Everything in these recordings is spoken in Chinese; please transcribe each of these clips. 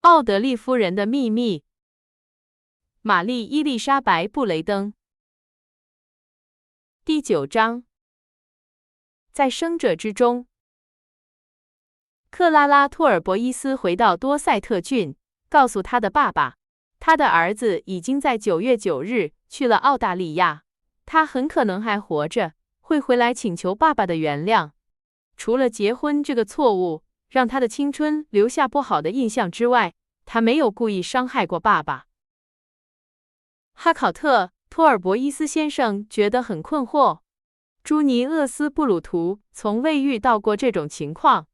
奥德利夫人的秘密。玛丽伊丽莎白·布雷登。第9章。在生者之中，克拉拉·托尔博伊斯回到多塞特郡，告诉他的爸爸，他的儿子已经在9月9日去了澳大利亚，他很可能还活着，会回来请求爸爸的原谅。除了结婚这个错误让他的青春留下不好的印象之外，他没有故意伤害过爸爸。哈考特·托尔博伊斯先生觉得很困惑，朱尼厄斯·布鲁图从未遇到过这种情况，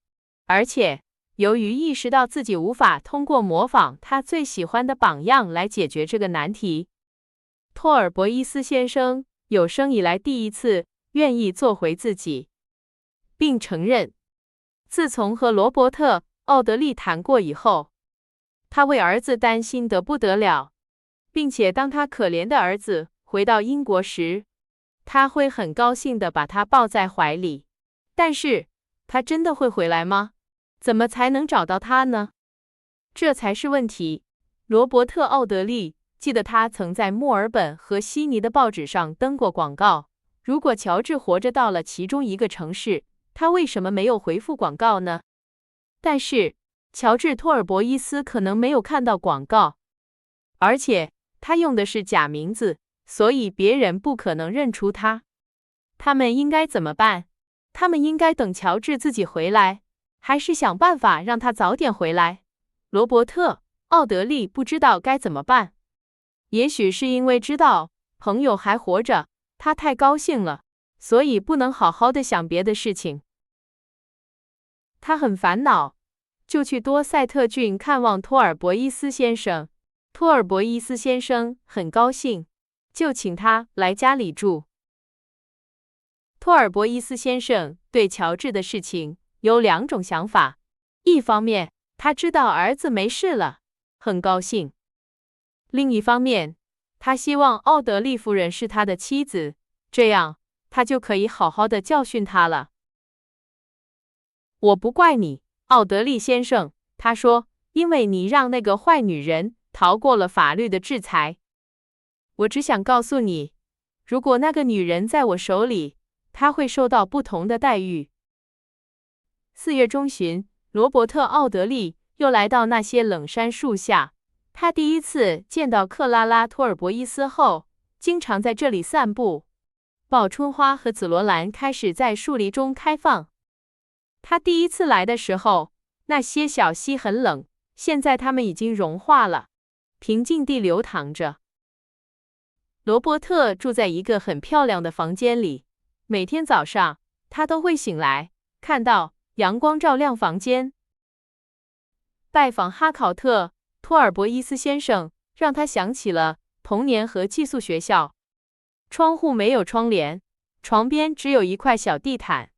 而且由于意识到自己无法通过模仿他最喜欢的榜样来解决这个难题，托尔博伊斯先生有生以来第一次愿意做回自己，并承认，自从和罗伯特·奥德利谈过以后，他为儿子担心得不得了，并且当他可怜的儿子回到英国时，他会很高兴地把他抱在怀里。但是，他真的会回来吗？怎么才能找到他呢？这才是问题。罗伯特·奥德利记得他曾在墨尔本和悉尼的报纸上登过广告。如果乔治活着到了其中一个城市，他为什么没有回复广告呢？但是，乔治·托尔博伊斯可能没有看到广告，而且他用的是假名字，所以别人不可能认出他。他们应该怎么办？他们应该等乔治自己回来，还是想办法让他早点回来？罗伯特·奥德利不知道该怎么办。也许是因为知道朋友还活着，他太高兴了，所以不能好好的想别的事情。他很烦恼，就去多塞特郡看望托尔博伊斯先生。托尔博伊斯先生很高兴，就请他来家里住。托尔博伊斯先生对乔治的事情有2种想法，一方面他知道儿子没事了，很高兴；另一方面，他希望奥德利夫人是他的妻子，这样他就可以好好的教训他了。我不怪你，奥德利先生，他说，因为你让那个坏女人逃过了法律的制裁。我只想告诉你，如果那个女人在我手里，她会受到不同的待遇。4月中旬，罗伯特·奥德利又来到那些冷杉树下。他第一次见到克拉拉·托尔博伊斯后，经常在这里散步。报春花和紫罗兰开始在树林中开放。他第一次来的时候，那些小溪很冷，现在它们已经融化了，平静地流淌着。罗伯特住在一个很漂亮的房间里，每天早上他都会醒来，看到阳光照亮房间。拜访哈考特·托尔博伊斯先生，让他想起了童年和寄宿学校。窗户没有窗帘，床边只有一块小地毯。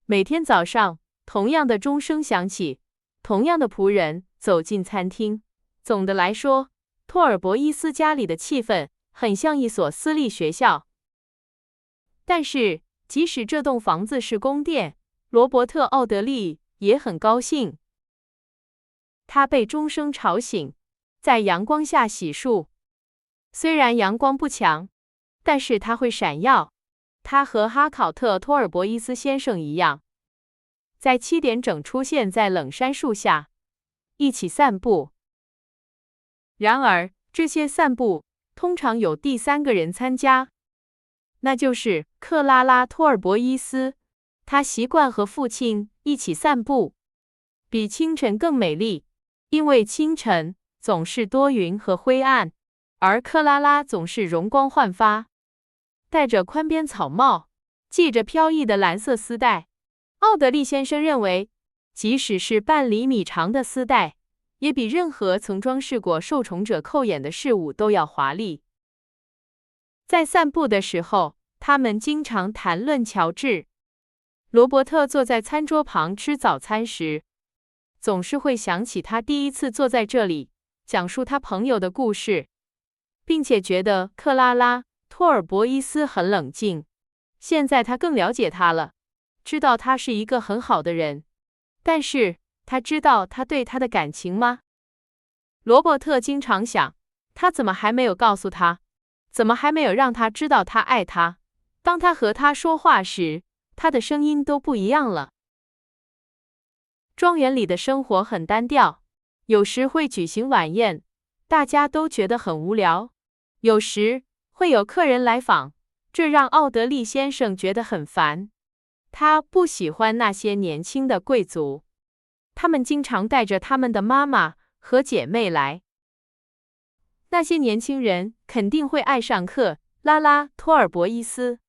每天早上，同样的钟声响起，同样的仆人走进餐厅。总的来说，托尔博伊斯家里的气氛很像一所私立学校。但是，即使这栋房子是宫殿，罗伯特·奥德利也很高兴。他被钟声吵醒，在阳光下洗漱。虽然阳光不强，但是它会闪耀。他和哈考特·托尔博伊斯先生一样，在7点整出现在冷杉树下，一起散步。然而，这些散步通常有第3个人参加，那就是克拉拉·托尔博伊斯。他习惯和父亲一起散步，比清晨更美丽，因为清晨总是多云和灰暗，而克拉拉总是容光焕发。戴着宽边草帽，系着飘逸的蓝色丝带。奥德利先生认为，即使是半厘米长的丝带，也比任何曾装饰过受宠者扣眼的事物都要华丽。在散步的时候，他们经常谈论乔治。罗伯特坐在餐桌旁吃早餐时，总是会想起他第一次坐在这里，讲述他朋友的故事，并且觉得克拉拉·托尔博伊斯很冷静。现在他更了解他了，知道他是一个很好的人。但是，他知道他对他的感情吗？罗伯特经常想，他怎么还没有告诉他？怎么还没有让他知道他爱他？当他和他说话时，他的声音都不一样了。庄园里的生活很单调，有时会举行晚宴，大家都觉得很无聊。有时会有客人来访，这让奥德利先生觉得很烦。他不喜欢那些年轻的贵族，他们经常带着他们的妈妈和姐妹来。那些年轻人肯定会爱上克拉拉·托尔博伊斯，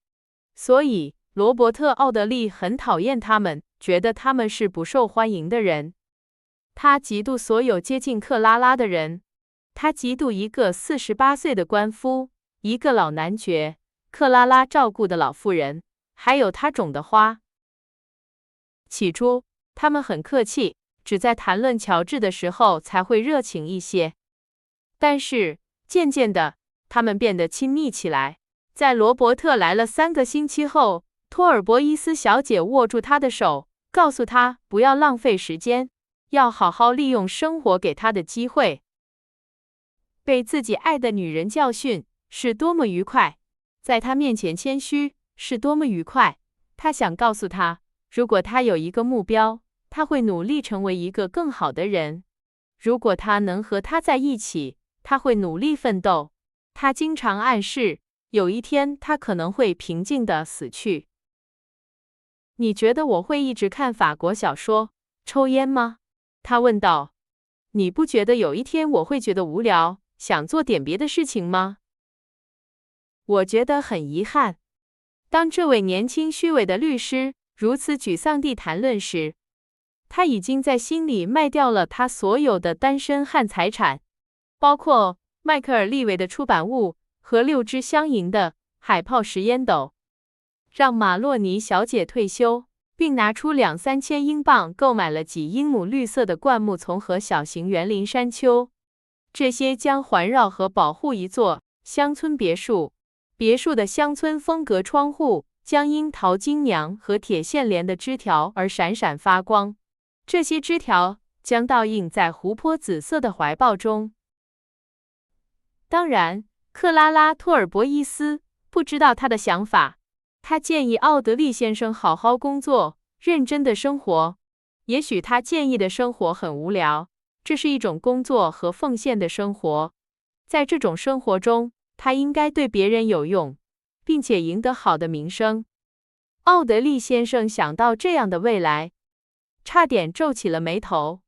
所以罗伯特·奥德利很讨厌他们，觉得他们是不受欢迎的人。他嫉妒所有接近克拉拉的人，他嫉妒一个48岁的官夫，一个老男爵，克拉拉照顾的老妇人，还有他种的花。起初，他们很客气，只在谈论乔治的时候才会热情一些。但是，渐渐的，他们变得亲密起来。在罗伯特来了3个星期后，托尔博伊斯小姐握住他的手，告诉他不要浪费时间，要好好利用生活给他的机会。被自己爱的女人教训是多么愉快，在他面前谦虚是多么愉快。他想告诉他，如果他有一个目标，他会努力成为一个更好的人。如果他能和他在一起，他会努力奋斗。他经常暗示，有一天他可能会平静地死去。你觉得我会一直看法国小说、抽烟吗？他问道。你不觉得有一天我会觉得无聊，想做点别的事情吗？我觉得很遗憾。当这位年轻虚伪的律师如此沮丧地谈论时，他已经在心里卖掉了他所有的单身汉财产，包括迈克尔·利维的出版物和6只镶银的海豹石烟斗，让马洛尼小姐退休，并拿出2-3千英镑购买了几英亩绿色的灌木丛和小型园林山丘。这些将环绕和保护一座乡村别墅。别墅的乡村风格窗户将因桃金娘和铁线莲的枝条而闪闪发光。这些枝条将倒映在湖泊紫色的怀抱中。当然，克拉拉·托尔博伊斯不知道他的想法。他建议奥德利先生好好工作，认真的生活。也许他建议的生活很无聊，这是一种工作和奉献的生活。在这种生活中，他应该对别人有用，并且赢得好的名声。奥德利先生想到这样的未来，差点皱起了眉头。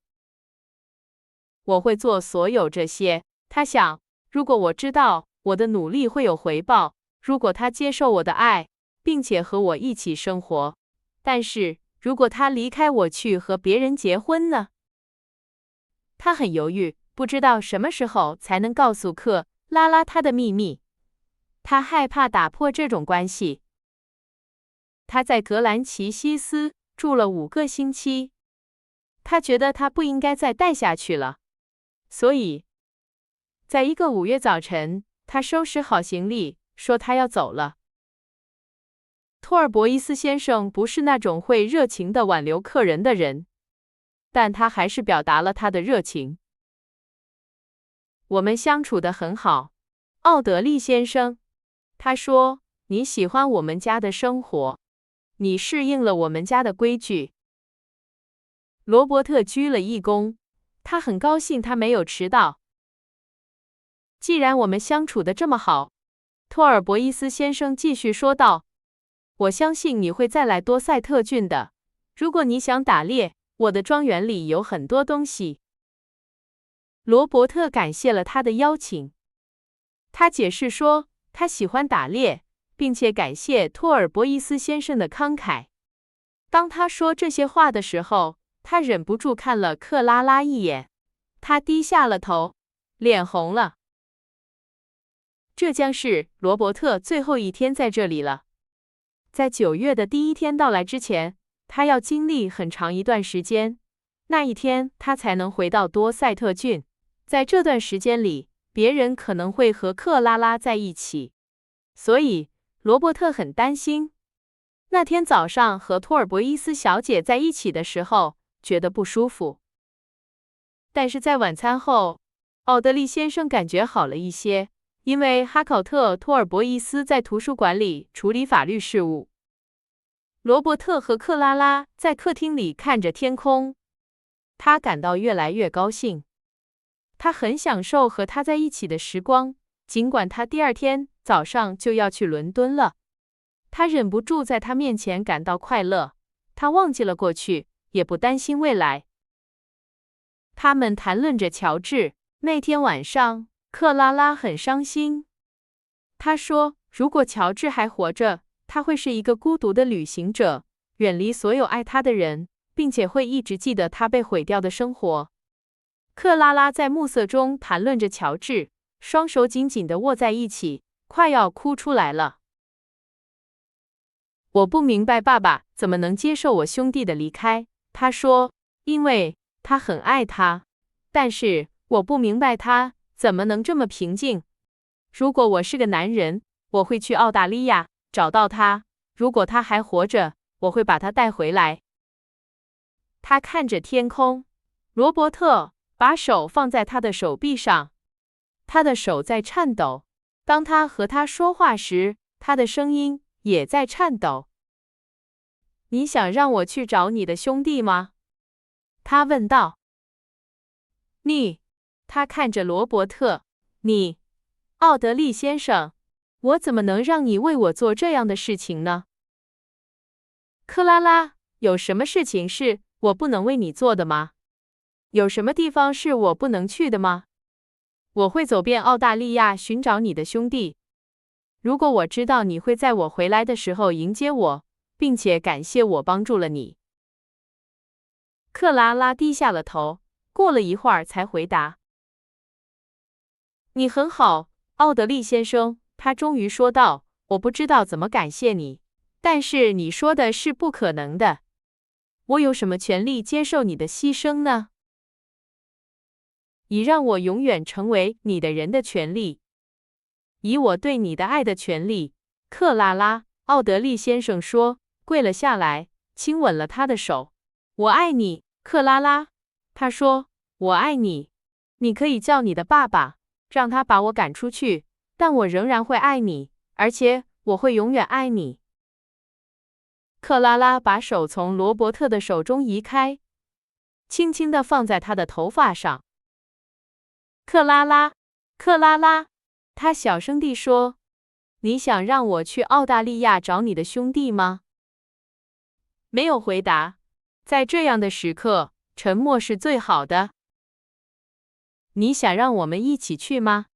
我会做所有这些，他想，如果我知道我的努力会有回报，如果他接受我的爱，并且和我一起生活。但是，如果他离开我去和别人结婚呢？他很犹豫，不知道什么时候才能告诉克拉拉他的秘密。他害怕打破这种关系。他在格兰奇西斯住了5个星期，他觉得他不应该再待下去了。所以，在一个5月早晨，他收拾好行李，说他要走了。托尔博伊斯先生不是那种会热情地挽留客人的人，但他还是表达了他的热情。我们相处得很好，奥德利先生。他说，你喜欢我们家的生活，你适应了我们家的规矩。罗伯特鞠了一躬，他很高兴他没有迟到。既然我们相处得这么好，托尔博伊斯先生继续说道，我相信你会再来多塞特郡的。如果你想打猎，我的庄园里有很多东西。罗伯特感谢了他的邀请。他解释说，他喜欢打猎，并且感谢托尔博伊斯先生的慷慨。当他说这些话的时候，他忍不住看了克拉拉一眼。他低下了头，脸红了。这将是罗伯特最后一天在这里了。在9月的第1天到来之前，他要经历很长一段时间。那一天，他才能回到多塞特郡。在这段时间里，别人可能会和克拉拉在一起，所以罗伯特很担心。那天早上和托尔博伊斯小姐在一起的时候，觉得不舒服。但是在晚餐后，奥德利先生感觉好了一些，因为哈考特·托尔博伊斯在图书馆里处理法律事务。罗伯特和克拉拉在客厅里看着天空，他感到越来越高兴。他很享受和他在一起的时光，尽管他第二天早上就要去伦敦了。他忍不住在他面前感到快乐，他忘记了过去，也不担心未来。他们谈论着乔治。那天晚上，克拉拉很伤心。她说，如果乔治还活着，他会是一个孤独的旅行者，远离所有爱他的人，并且会一直记得他被毁掉的生活。克拉拉在暮色中谈论着乔治，双手紧紧地握在一起，快要哭出来了。我不明白爸爸怎么能接受我兄弟的离开，他说，因为他很爱他。但是我不明白他怎么能这么平静。如果我是个男人，我会去澳大利亚找到他。如果他还活着，我会把他带回来。他看着天空，罗伯特把手放在他的手臂上，他的手在颤抖。当他和他说话时，他的声音也在颤抖。你想让我去找你的兄弟吗？他问道。他看着罗伯特，奥德利先生，我怎么能让你为我做这样的事情呢？克拉拉，有什么事情是我不能为你做的吗？有什么地方是我不能去的吗？我会走遍澳大利亚寻找你的兄弟。如果我知道你会在我回来的时候迎接我，并且感谢我帮助了你。克拉拉低下了头，过了一会儿才回答。你很好，奥德利先生，他终于说道，我不知道怎么感谢你，但是你说的是不可能的。我有什么权利接受你的牺牲呢？以让我永远成为你的人的权利，以我对你的爱的权利。克拉拉，奥德利先生说，跪了下来，亲吻了他的手。我爱你，克拉拉。他说，我爱你。你可以叫你的爸爸，让他把我赶出去，但我仍然会爱你，而且我会永远爱你。克拉拉把手从罗伯特的手中移开，轻轻地放在他的头发上。克拉拉，克拉拉，他小声地说，你想让我去澳大利亚找你的兄弟吗？没有回答。在这样的时刻，沉默是最好的。你想让我们一起去吗？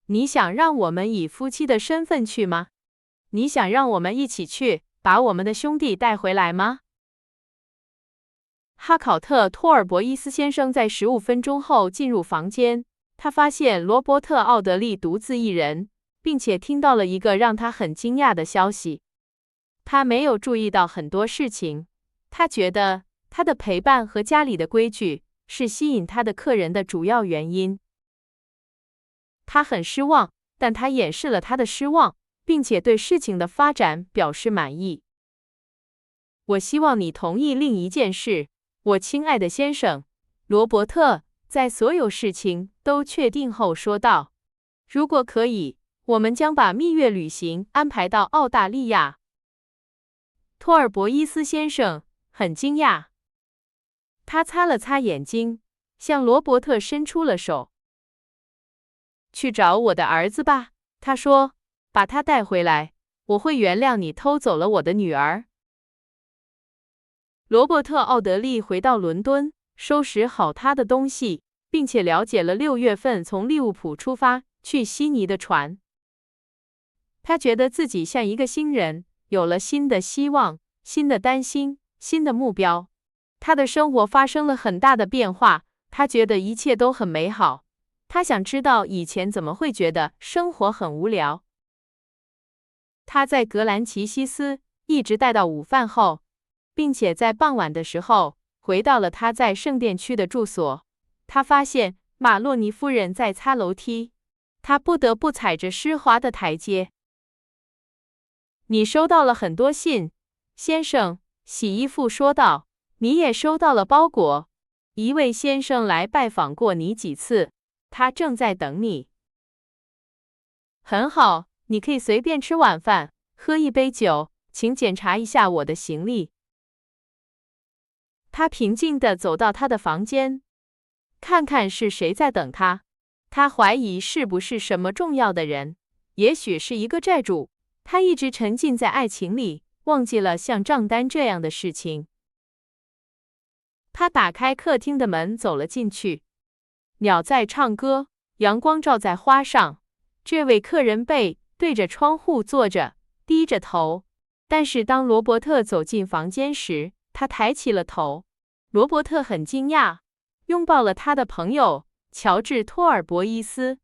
你想让我们以夫妻的身份去吗？你想让我们一起去，把我们的兄弟带回来吗？哈考特·托尔博伊斯先生在15分钟后进入房间，他发现罗伯特·奥德利独自一人，并且听到了一个让他很惊讶的消息。他没有注意到很多事情，他觉得他的陪伴和家里的规矩是吸引他的客人的主要原因。他很失望，但他掩饰了他的失望，并且对事情的发展表示满意。我希望你同意另一件事，我亲爱的先生，罗伯特在所有事情都确定后说道。如果可以，我们将把蜜月旅行安排到澳大利亚。托尔博伊斯先生很惊讶，他擦了擦眼睛，向罗伯特伸出了手。去找我的儿子吧，他说，把他带回来，我会原谅你偷走了我的女儿。罗伯特·奥德利回到伦敦，收拾好他的东西，并且了解了6月份从利物浦出发去悉尼的船。他觉得自己像一个新人，有了新的希望、新的担心、新的目标。他的生活发生了很大的变化，他觉得一切都很美好。他想知道以前怎么会觉得生活很无聊。他在格兰奇西斯一直待到午饭后，并且在傍晚的时候回到了他在圣殿区的住所。他发现马洛尼夫人在擦楼梯，他不得不踩着湿滑的台阶。你收到了很多信，先生，洗衣妇说道。你也收到了包裹。一位先生来拜访过你几次？他正在等你。很好，你可以随便吃晚饭，喝一杯酒，请检查一下我的行李。他平静地走到他的房间，看看是谁在等他。他怀疑是不是什么重要的人，也许是一个债主。他一直沉浸在爱情里，忘记了像账单这样的事情。他打开客厅的门，走了进去。鸟在唱歌，阳光照在花上。这位客人背对着窗户坐着，低着头。但是当罗伯特走进房间时，他抬起了头。罗伯特很惊讶，拥抱了他的朋友乔治·托尔伯伊斯。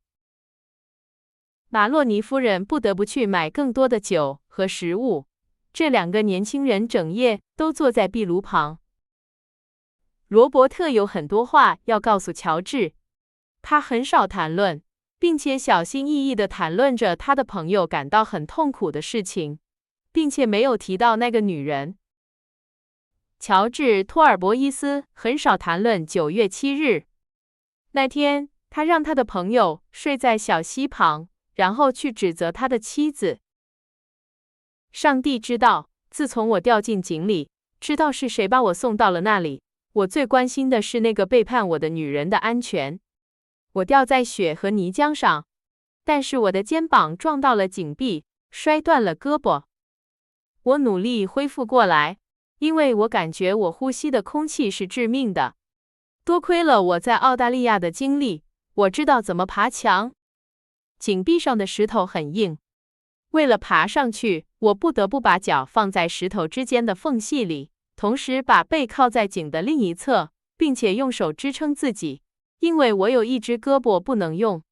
马洛尼夫人不得不去买更多的酒和食物。这两个年轻人整夜都坐在壁炉旁。罗伯特有很多话要告诉乔治，他很少谈论，并且小心翼翼地谈论着他的朋友感到很痛苦的事情，并且没有提到那个女人。乔治·托尔伯伊斯很少谈论9月7日。那天，他让他的朋友睡在小溪旁，然后去指责他的妻子。上帝知道，自从我掉进井里，知道是谁把我送到了那里，我最关心的是那个背叛我的女人的安全。我掉在雪和泥浆上，但是我的肩膀撞到了井壁，摔断了胳膊。我努力恢复过来，因为我感觉我呼吸的空气是致命的。多亏了我在澳大利亚的经历，我知道怎么爬墙。井壁上的石头很硬，为了爬上去，我不得不把脚放在石头之间的缝隙里，同时把背靠在井的另一侧，并且用手支撑自己，因为我有一只胳膊不能用。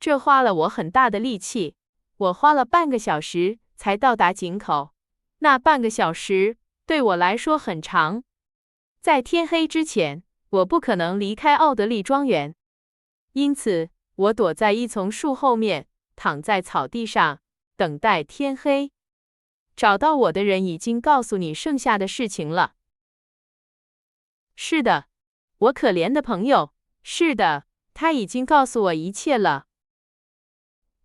这花了我很大的力气，我花了半个小时才到达井口。那半个小时对我来说很长。在天黑之前，我不可能离开奥德利庄园，因此我躲在一丛树后面，躺在草地上，等待天黑。找到我的人已经告诉你剩下的事情了。是的，我可怜的朋友，是的，他已经告诉我一切了。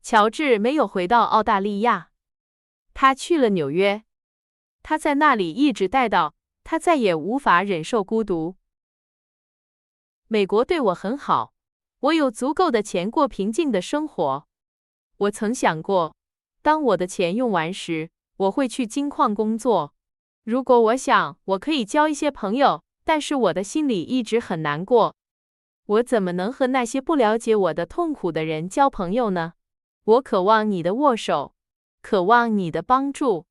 乔治没有回到澳大利亚，他去了纽约。他在那里一直待到他再也无法忍受孤独。美国对我很好，我有足够的钱过平静的生活。我曾想过，当我的钱用完时，我会去金矿工作。如果我想，我可以交一些朋友，但是我的心里一直很难过。我怎么能和那些不了解我的痛苦的人交朋友呢？我渴望你的握手，渴望你的帮助。